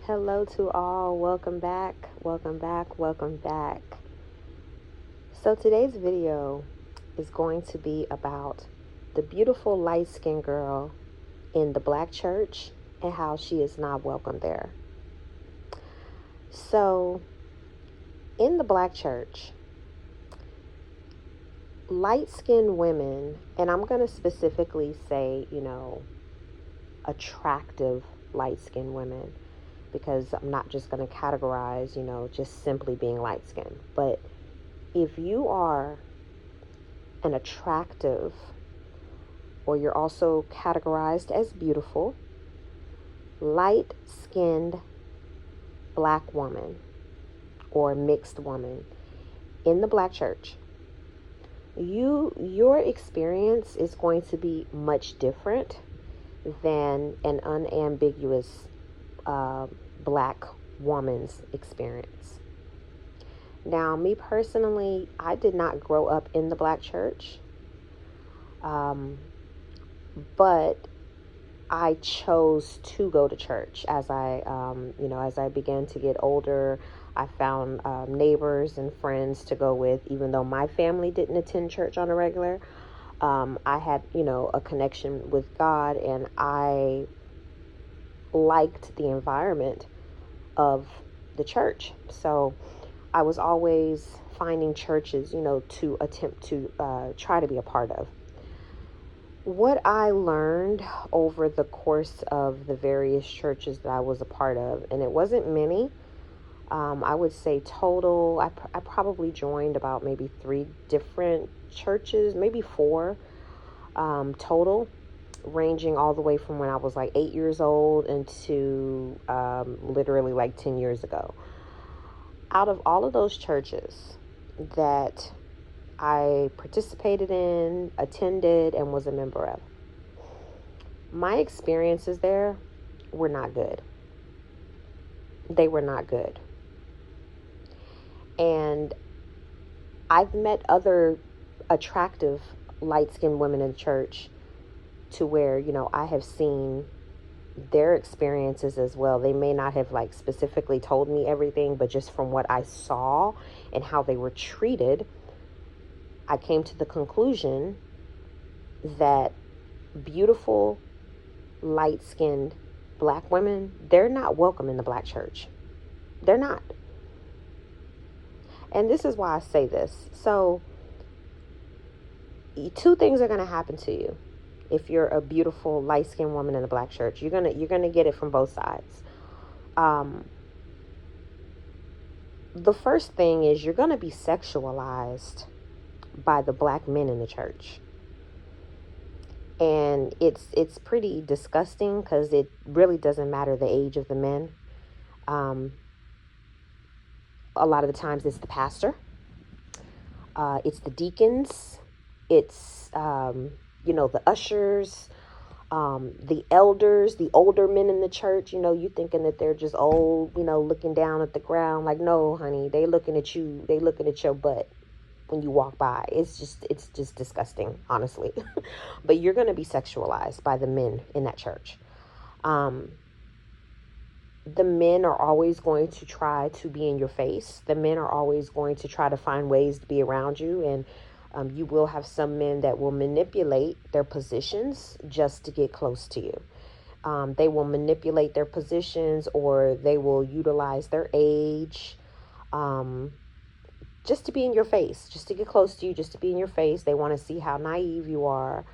Hello to all. Welcome back. Welcome back. Welcome back. So today's video is going to be about the beautiful light-skinned girl in the black church and how she is not welcome there. So in the black church, light-skinned women, and I'm going to specifically say, attractive light-skinned women, because I'm not just going to categorize, just simply being light-skinned. But if you are an attractive, or you're also categorized as beautiful, light-skinned black woman or mixed woman in the black church, your experience is going to be much different than an unambiguous black woman's experience. Now, me personally, I did not grow up in the black church, but I chose to go to church as I began to get older. I found neighbors and friends to go with, even though my family didn't attend church on a regular. I had, a connection with God, and I liked the environment of the church. So I was always finding churches, to attempt to try to be a part of. What I learned over the course of the various churches that I was a part of, and it wasn't many, I would say total, I probably joined about maybe 3 different churches, maybe 4 total, ranging all the way from when I was like 8 years old into literally like 10 years ago. Out of all of those churches that I participated in, attended, and was a member of, my experiences there were not good. They were not good. And I've met other attractive light-skinned women in church to where, I have seen their experiences as well. They may not have like specifically told me everything, but just from what I saw and how they were treated, I came to the conclusion that beautiful, light-skinned black women, they're not welcome in the black church. They're not. And this is why I say this. So 2 things are going to happen to you. If you're a beautiful light-skinned woman in the black church, you're gonna get it from both sides. The first thing is you're gonna be sexualized by the black men in the church, and it's pretty disgusting because it really doesn't matter the age of the men. A lot of the times it's the pastor, it's the deacons, it's the ushers, the elders, the older men in the church. You thinking that they're just old, looking down at the ground. Like, no, honey, they looking at you. They looking at your butt when you walk by. It's just disgusting, honestly. But you're going to be sexualized by the men in that church. The men are always going to try to be in your face. The men are always going to try to find ways to be around you, and you will have some men that will manipulate their positions just to get close to you. They will manipulate their positions, or they will utilize their age just to be in your face, just to get close to you, just to be in your face. They want to see how naive you are.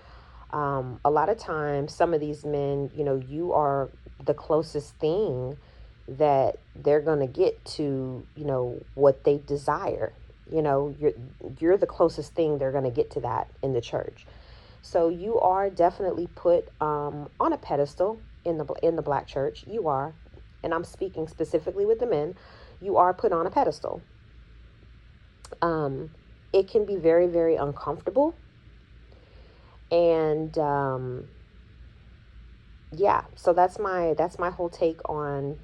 A lot of times, some of these men, you are the closest thing that they're going to get to, what they desire. You're the closest thing they're going to get to that in the church. So you are definitely put on a pedestal in the black church. You are, and I'm speaking specifically with the men. You are put on a pedestal. It can be very, very uncomfortable, and so that's my whole take on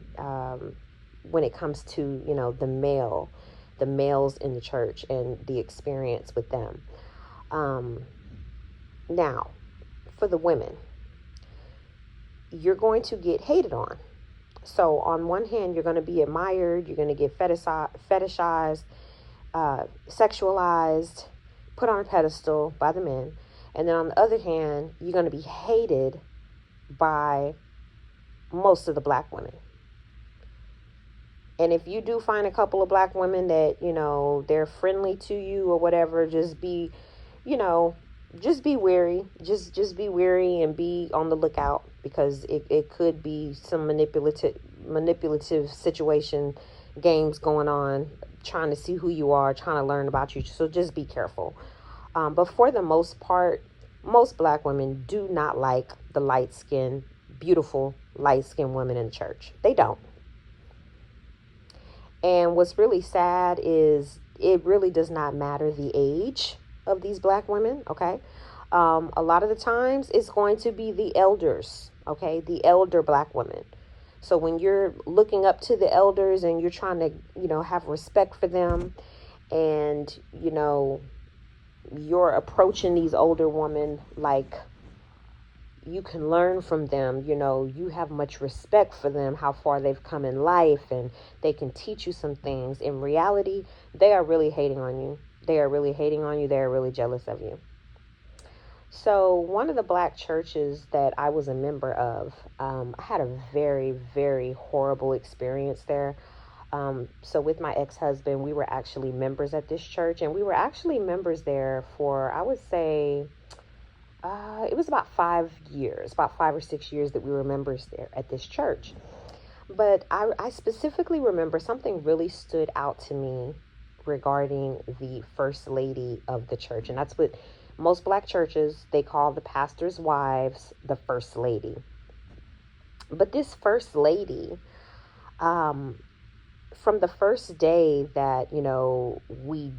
when it comes to the males in the church and the experience with them. Now, for the women, you're going to get hated on So on one hand, you're going to be admired, you're going to get fetishized, sexualized, put on a pedestal by the men. And then on the other hand, you're going to be hated by most of the black women. And if you do find a couple of black women that, they're friendly to you or whatever, just be, you know, just be wary. Just be wary and be on the lookout, because it could be some manipulative situation, games going on, trying to see who you are, trying to learn about you. So just be careful. But for the most part, most black women do not like the beautiful light-skinned women in the church. They don't. And what's really sad is it really does not matter the age of these black women, okay? A lot of the times it's going to be the elders, okay? The elder black women. So when you're looking up to the elders and you're trying to, have respect for them, and, you're approaching these older women like you can learn from them, you have much respect for them, how far they've come in life, and they can teach you some things. In reality, they are really hating on you. They are really hating on you. They are really jealous of you. So one of the black churches that I was a member of, I had a very, very horrible experience there. So with my ex-husband, we were actually members at this church, and we were actually members there for, I would say, it was about 5 years, about 5 or 6 years that we were members there at this church. But I specifically remember something really stood out to me regarding the first lady of the church. And that's what most black churches, they call the pastor's wives the first lady. But this first lady, from the first day that, we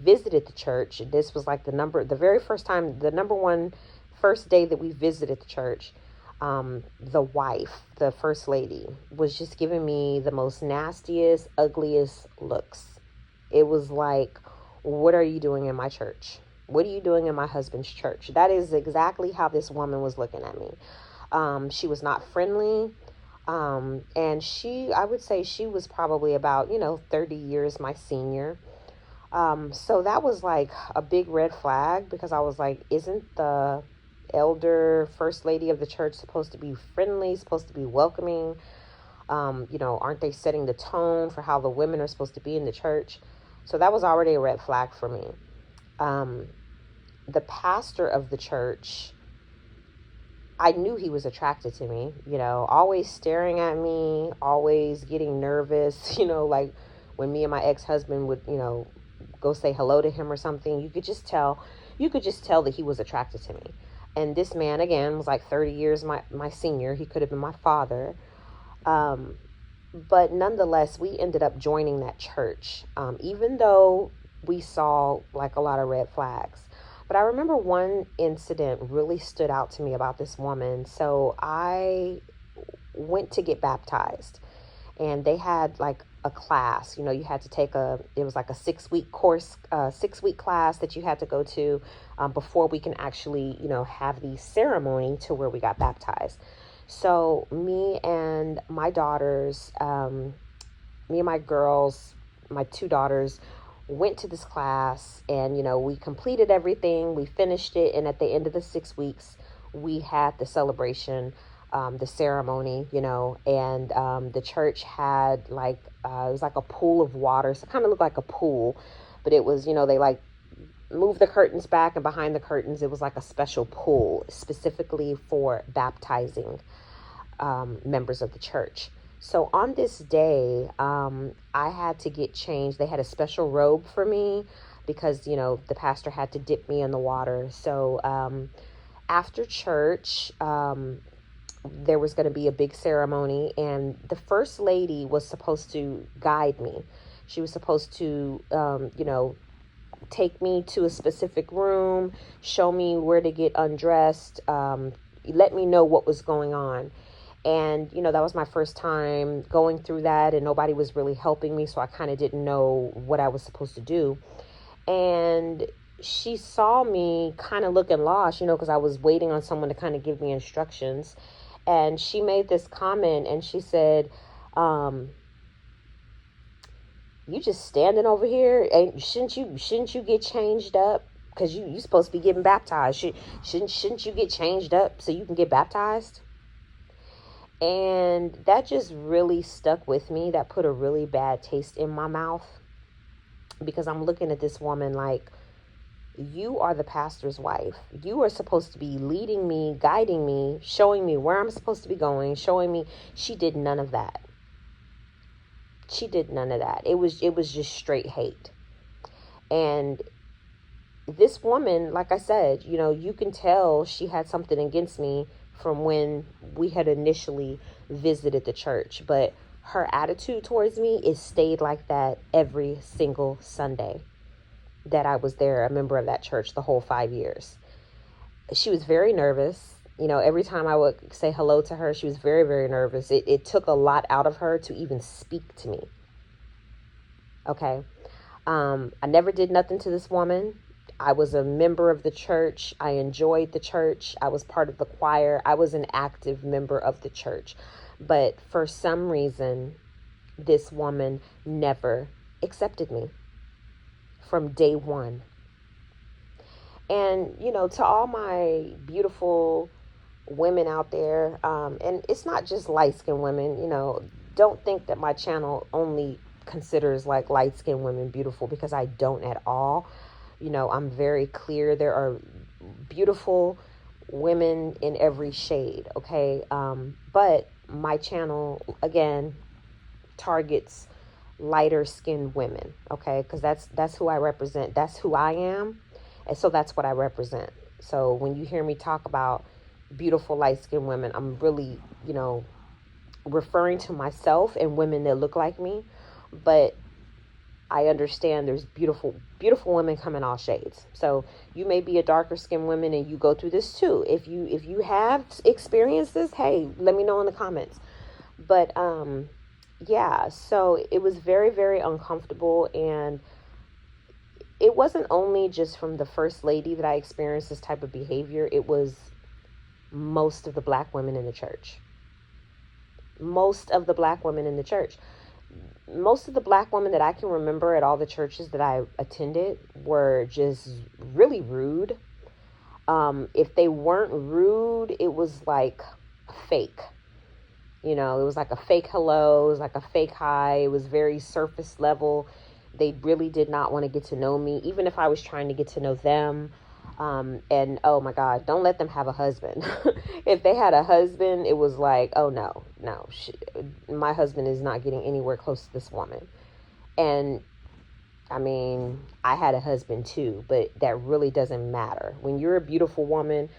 visited the church, this was like the very first time, the number one first day that we visited the church, the first lady, was just giving me the most nastiest, ugliest looks. It was like, what are you doing in my church? What are you doing in my husband's church? That is exactly how this woman was looking at me. She was not friendly. And I would say she was probably about, 30 years my senior. So that was like a big red flag, because I was like, isn't the elder first lady of the church supposed to be friendly, supposed to be welcoming? Aren't they setting the tone for how the women are supposed to be in the church? So that was already a red flag for me. The pastor of the church, I knew he was attracted to me, always staring at me, always getting nervous, like when me and my ex-husband would, go say hello to him or something, you could just tell that he was attracted to me. And this man, again, was like 30 years my senior. He could have been my father. But nonetheless, we ended up joining that church, even though we saw like a lot of red flags. But I remember one incident really stood out to me about this woman. So I went to get baptized, and they had like a class, you had to take it was like a 6-week course, 6-week class that you had to go to before we can actually, have the ceremony to where we got baptized. So me and my daughters, me and my girls, my 2 daughters, went to this class, and we completed everything, we finished it, and at the end of the 6 weeks we had the celebration, the ceremony, and the church had like it was like a pool of water, so it kind of looked like a pool, but it was, they like moved the curtains back, and behind the curtains it was like a special pool specifically for baptizing members of the church. So on this day, I had to get changed. They had a special robe for me because, the pastor had to dip me in the water. So after church, there was going to be a big ceremony, and the first lady was supposed to guide me. She was supposed to, take me to a specific room, show me where to get undressed, let me know what was going on. And, that was my first time going through that, and nobody was really helping me, so I kind of didn't know what I was supposed to do. And she saw me kind of looking lost, because I was waiting on someone to kind of give me instructions. And she made this comment, and she said, you just standing over here, and shouldn't you get changed up? Because you supposed to be getting baptized. Shouldn't you get changed up so you can get baptized? And that just really stuck with me. That put a really bad taste in my mouth, because I'm looking at this woman like, you are the pastor's wife. You are supposed to be leading me, guiding me, showing me where I'm supposed to be going, showing me. She did none of that. She did none of that. It was just straight hate. And this woman, like I said, you can tell she had something against me from when we had initially visited the church. But her attitude towards me is stayed like that every single Sunday that I was there, a member of that church, the whole 5 years. She was very nervous. Every time I would say hello to her, she was very, very nervous. It took a lot out of her to even speak to me. Okay. I never did nothing to this woman. I was a member of the church. I enjoyed the church. I was part of the choir. I was an active member of the church. But for some reason, this woman never accepted me from day one. And, to all my beautiful women out there, and it's not just light-skinned women, don't think that my channel only considers like light-skinned women beautiful, because I don't at all. I'm very clear. There are beautiful women in every shade, okay? But my channel, again, targets lighter skinned women, okay? Because that's who I represent. That's who I am. And so that's what I represent. So when you hear me talk about beautiful light skinned women, I'm really, referring to myself and women that look like me. But I understand there's beautiful women come in all shades. So you may be a darker skinned woman and you go through this too. If you have experienced this, hey, let me know in the comments. But yeah, so it was very, very uncomfortable. And it wasn't only just from the first lady that I experienced this type of behavior. It was most of the black women in the church. Most of the black women in the church. Most of the black women that I can remember at all the churches that I attended were just really rude. If they weren't rude, it was like fake. It was like a fake hello. It was like a fake hi. It was very surface level. They really did not want to get to know me, even if I was trying to get to know them. And oh my God, don't let them have a husband. If they had a husband, it was like, oh no, my husband is not getting anywhere close to this woman. And I mean, I had a husband too, but that really doesn't matter. When you're a beautiful woman,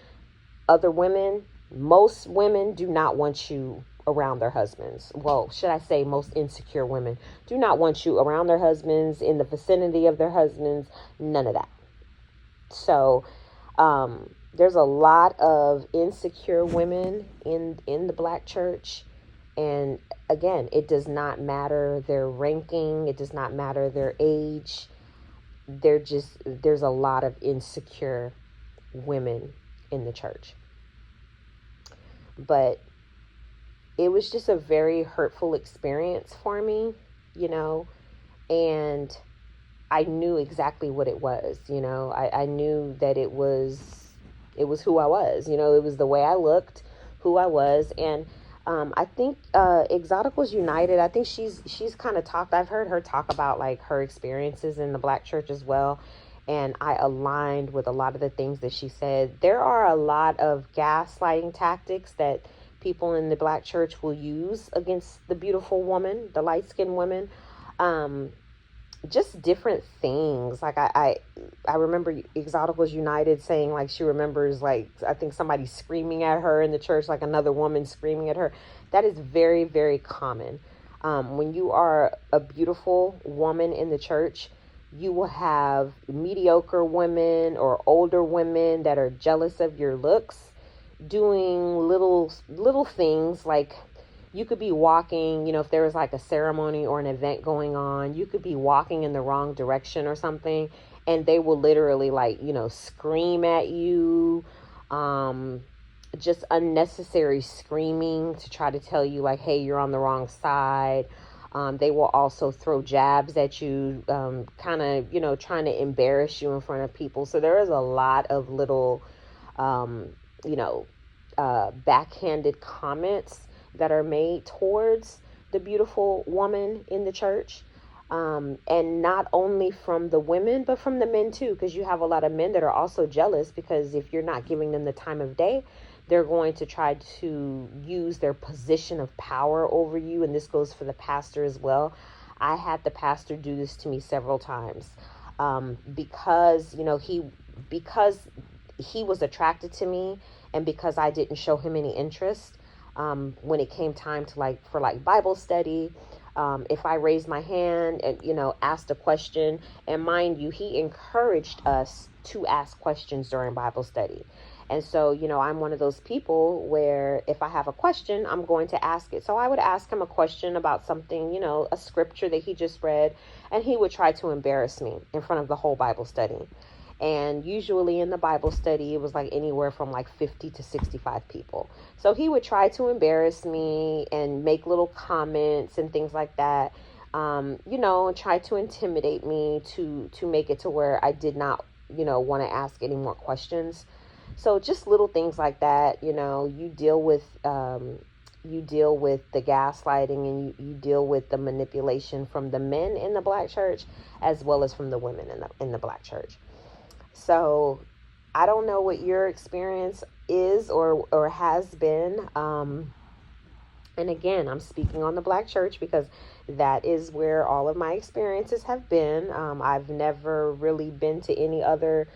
most women do not want you around their husbands. Well, should I say most insecure women do not want you around their husbands, in the vicinity of their husbands, none of that. So there's a lot of insecure women in the black church. And again, it does not matter their ranking. It does not matter their age. There's a lot of insecure women in the church. But it was just a very hurtful experience for me, and I knew exactly what it was. I knew that it was who I was. It was the way I looked, who I was. And I think Exoticals United, I think she's kind of talked, I've heard her talk about like her experiences in the black church as well. And I aligned with a lot of the things that she said. There are a lot of gaslighting tactics that people in the black church will use against the beautiful woman, the light-skinned women. Just different things. Like I remember Exoticals United saying like she remembers like I think somebody screaming at her in the church, like another woman screaming at her. That is very, very common. When you are a beautiful woman in the church, you will have mediocre women or older women that are jealous of your looks, doing little things. Like you could be walking, if there was like a ceremony or an event going on, you could be walking in the wrong direction or something, and they will literally like, scream at you, just unnecessary screaming to try to tell you like, hey, you're on the wrong side. They will also throw jabs at you, kind of, trying to embarrass you in front of people. So there is a lot of little, um, you know, backhanded comments that are made towards the beautiful woman in the church. And not only from the women, but from the men too, because you have a lot of men that are also jealous, because if you're not giving them the time of day, they're going to try to use their position of power over you. And this goes for the pastor as well. I had the pastor do this to me several times, because, because he was attracted to me, and because I didn't show him any interest, when it came time to for Bible study. If I raised my hand and, asked a question, and mind you, he encouraged us to ask questions during Bible study. And so, I'm one of those people where if I have a question, I'm going to ask it. So I would ask him a question about something, a scripture that he just read, and he would try to embarrass me in front of the whole Bible study. And usually in the Bible study, it was anywhere from 50 to 65 people. So he would try to embarrass me and make little comments and things like that, and try to intimidate me to make it to where I did not, want to ask any more questions. So just little things like that, you deal with the gaslighting, and you deal with the manipulation from the men in the Black church as well as from the women in the Black church. So I don't know what your experience is or has been. And again, I'm speaking on the Black church because that is where all of my experiences have been. I've never really been to any other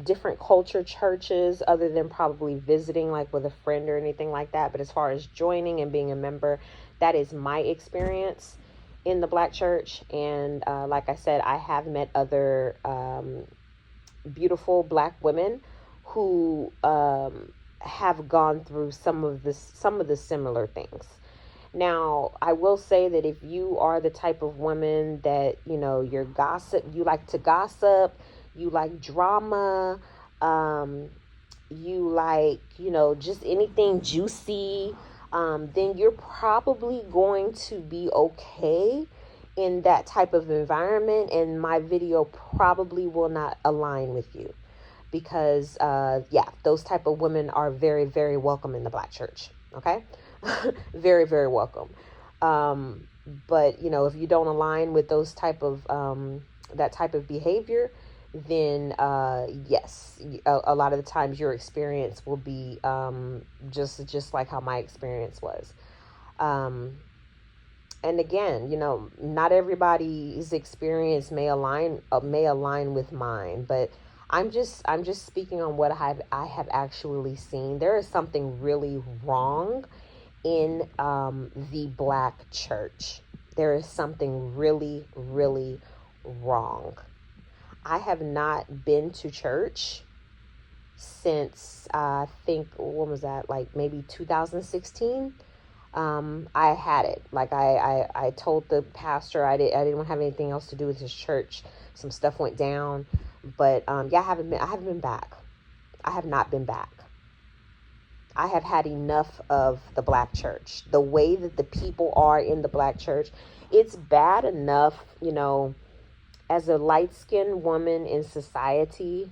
different culture churches other than probably visiting with a friend or anything like that. But as far as joining and being a member, that is my experience in the Black church. And like I said, I have met other beautiful Black women who have gone through some of the similar things. Now, I will say that if you are the type of woman that, you like to gossip, you like drama, you like, just anything juicy, then you're probably going to be okay in that type of environment. And my video probably will not align with you because, those type of women are very, very welcome in the Black church. Okay. Very, very welcome. But if you don't align with those type of, that type of behavior, then yes, a lot of the times your experience will be just like how my experience was. And again, not everybody's experience may align with mine, but I'm just speaking on what I have actually seen. There is something really wrong in the Black church. There is something really, really wrong. I have not been to church since I think, when was that? Maybe 2016. I had it. I told the pastor I didn't have anything else to do with his church. Some stuff went down, but I haven't been back. I have not been back. I have had enough of the Black church. The way that the people are in the Black church, it's bad enough, as a light-skinned woman in society,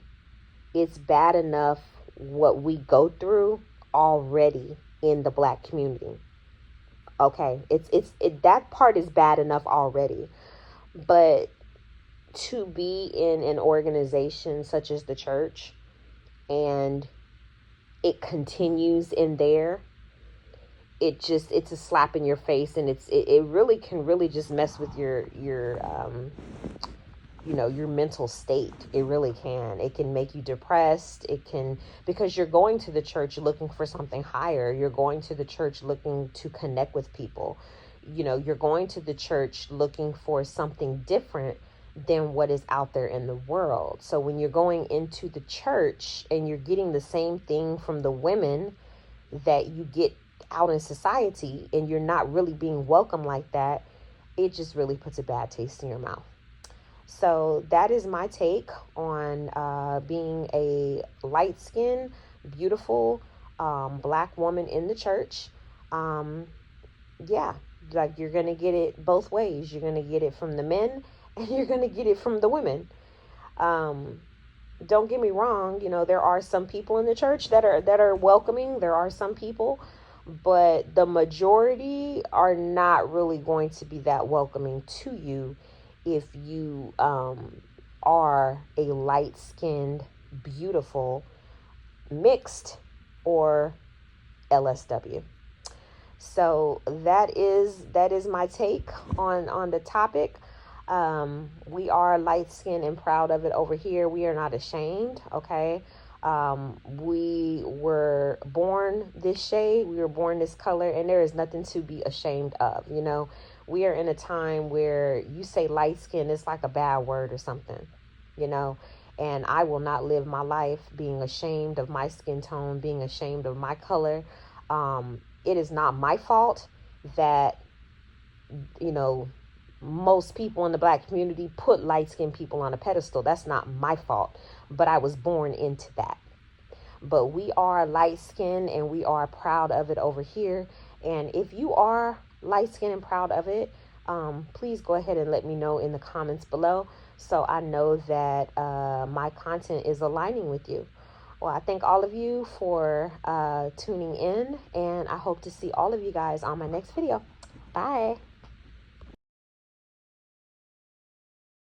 it's bad enough what we go through already in the Black community. Okay, that part is bad enough already. But to be in an organization such as the church, and it continues in there, it's a slap in your face, and it really can just mess with your mental state. It really can. It can make you depressed. It can, because you're going to the church looking for something higher. You're going to the church looking to connect with people. You're going to the church looking for something different than what is out there in the world. So when you're going into the church and you're getting the same thing from the women that you get out in society, and you're not really being welcome like that, it just really puts a bad taste in your mouth. So that is my take on being a light-skinned, beautiful black woman in the church. Yeah, like you're gonna get it both ways. You're gonna get it from the men, and you're gonna get it from the women. Um, don't get me wrong. There are some people in the church that are welcoming. There are some people, but the majority are not really going to be that welcoming to you if you are a light-skinned, beautiful, mixed, or LSW. So that is my take on the topic. We are light skinned and proud of it over here. We are not ashamed. Okay. We were born this shade. We were born this color, and there is nothing to be ashamed of. We are in a time where you say light skin, it's like a bad word or something. You know. And I will not live my life being ashamed of my skin tone, being ashamed of my color. It is not my fault that, you know, most people in the black community put light-skinned people on a pedestal. That's not my fault, but I was born into that. But we are light-skinned and we are proud of it over here. And if you are light-skinned and proud of it, please go ahead and let me know in the comments below, so I know that my content is aligning with you. Well, I thank all of you for tuning in, and I hope to see all of you guys on my next video. Bye.